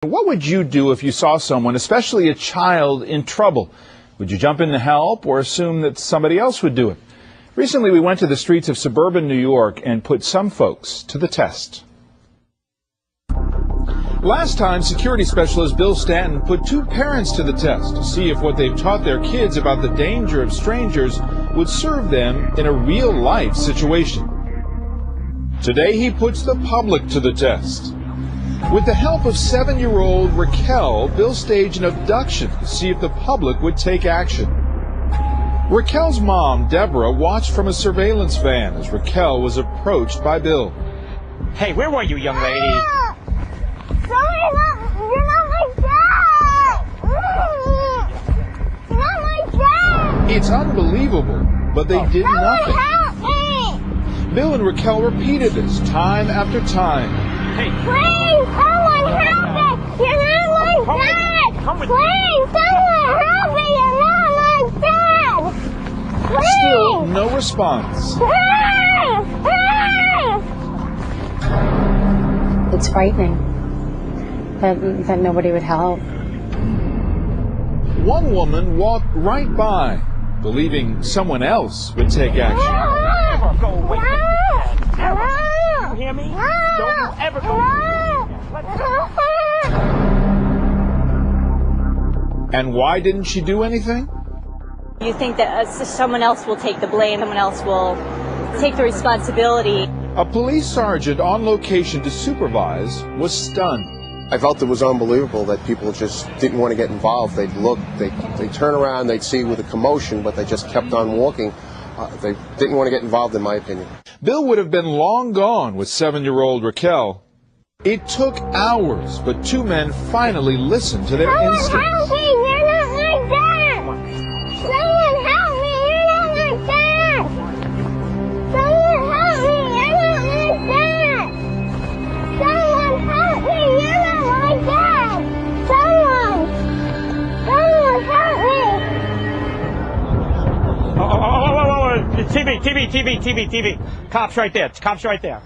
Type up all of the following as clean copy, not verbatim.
What would you do if you saw someone, especially a child, in trouble? Would you jump in to help or assume that somebody else would do it? Recently, we went to the streets of suburban New York and put some folks to the test. Last time, security specialist Bill Stanton put two parents to the test to see if what they've taught their kids about the danger of strangers would serve them in a real-life situation. Today, he puts the public to the test. With the help of 7-year-old Raquel, Bill staged an abduction to see if the public would take action. Raquel's mom, Deborah, watched from a surveillance van as Raquel was approached by Bill. Hey, where were you, young lady? You're not my dad! You're not my dad! It's unbelievable, but they did nothing. Help me! Bill and Raquel repeated this time after time. Hey, Please, someone help me! You're not my dad! Come with Please, someone help me! You're not my dad! Still Please! no response. It's frightening that nobody would help. One woman walked right by, believing someone else would take action. never go away from your dad. Ever. You You hear me? Don't you ever go And why didn't she do anything? You think that someone else will take the blame, someone else will take the responsibility. A police sergeant on location to supervise was stunned. I felt it was unbelievable that people just didn't want to get involved. They'd look, they'd turn around, they'd see with a commotion, but they just kept on walking. They didn't want to get involved, in my opinion. Bill would have been long gone with 7-year-old Raquel. It took hours, but two men finally listened to their instincts. Help me! You're not my dad! Someone help me! You're not my dad! Someone help me! You're not my dad! Someone help me! You're not my dad! Someone help me! TV. Cops right there. Cops right there.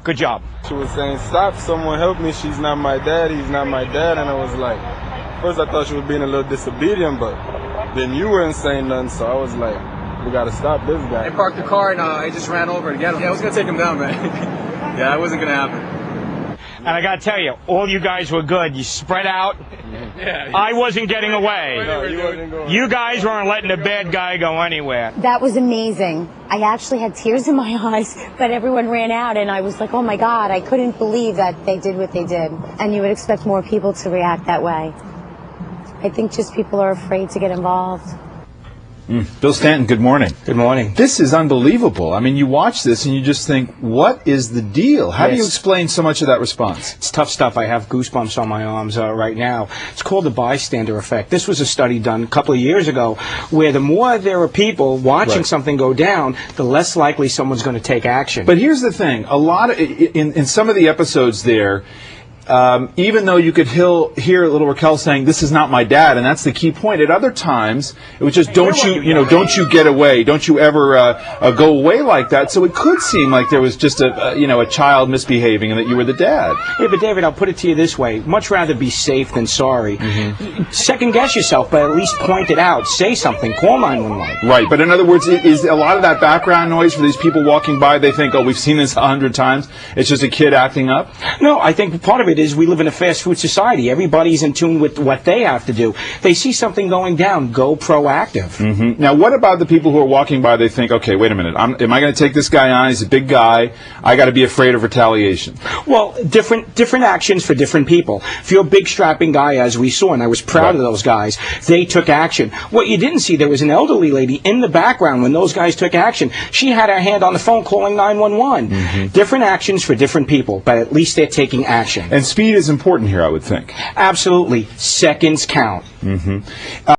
Good job. She was saying, stop, someone help me, she's not my dad, he's not my dad. And I was like, first I thought she was being a little disobedient, but then you weren't saying nothing, so I was like, we gotta stop this guy. I parked the car and I just ran over to get him. Yeah, I was gonna take him down, man. Yeah, it wasn't gonna happen. And I gotta tell you, all you guys were good. You spread out. Yeah, I wasn't getting away. No, you wasn't going. You guys weren't letting the bad guy go anywhere. That was amazing. I actually had tears in my eyes, but everyone ran out and I was like, oh my God, I couldn't believe that they did what they did. And you would expect more people to react that way. I think just people are afraid to get involved. Bill Stanton, good morning. Good morning. This is unbelievable. I mean, you watch this and you just think, what is the deal? How do you explain so much of that response? It's tough stuff. I have goosebumps on my arms right now. It's called the Bystander Effect. This was a study done a couple of years ago where the more there are people watching something go down, the less likely someone's going to take action. But here's the thing. A lot of, in some of the episodes there, even though you could hear little Raquel saying, this is not my dad, and that's the key point, at other times, it was just, don't you get away, don't you ever go away like that. So it could seem like there was just a child misbehaving and that you were the dad. Yeah, but David, I'll put it to you this way. Much rather be safe than sorry. Second guess yourself, but at least point it out. Say something. Call 911. Right, but in other words, is a lot of that background noise for these people walking by, they think, oh, we've seen this 100 times, it's just a kid acting up? No, I think part of it is we live in a fast food society. Everybody's in tune with what they have to do. They see something going down, go proactive. Now, what about the people who are walking by, they think, okay, wait a minute, am I going to take this guy on? He's a big guy. I got to be afraid of retaliation. Well, different actions for different people. If you're a big strapping guy, as we saw, and I was proud of those guys, they took action. What you didn't see, there was an elderly lady in the background when those guys took action. She had her hand on the phone calling 911. Different actions for different people, but at least they're taking action. And speed is important here, I would think. Absolutely. Seconds count.